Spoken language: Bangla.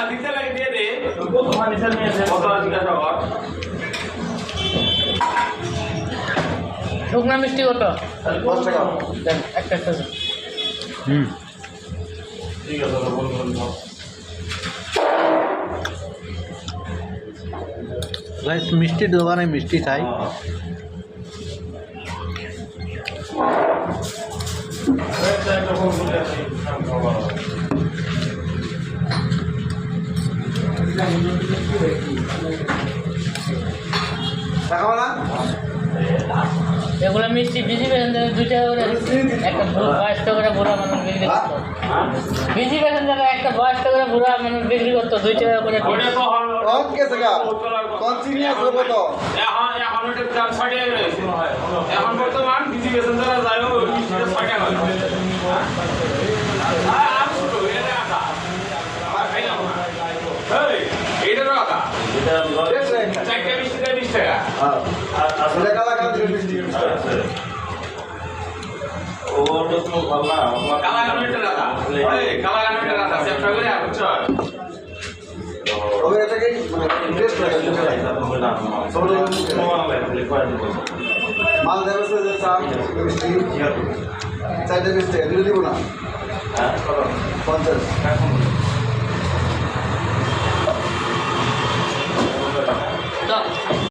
দিতে লাগে দিয়ে দে তোমার নিচে নিয়েছে কত জিজ্ঞাসা কর শুকনা মিষ্টি কত 10 টাকা দেন একটা একটা ঠিক আছে गाइस मिष्टी दোকানে মিষ্টি খাই টাকা না এগুলো মিষ্টি বিজি বেসন 2 টাকা করে একটা 22 টাকা করে বুড়া মানুষ বিক্রি করতো বিজি বেসন একটা 22 টাকা করে বুড়া মানুষ বিক্রি করতো 2 টাকা করে ওকে টাকা কোন চিনি আছে কত এখন ওটা দাম 60 টাকা রয়েছে এখন বর্তমান বিজি বেসন দ্বারা যায় ওই 60 টাকা এইটা রাখা এটা 20 টাকা আসলে কালা কালা মিষ্টি ও তো ভালো না কালা কালাটা রাখা কালা কালাটা রাখা সেটা করে আচ্ছা ওই এটাকে ইন্টারেস্ট লাগে মাল দেবে যে চা মিষ্টি চাইতে মিষ্টি এগুলো দিব না 50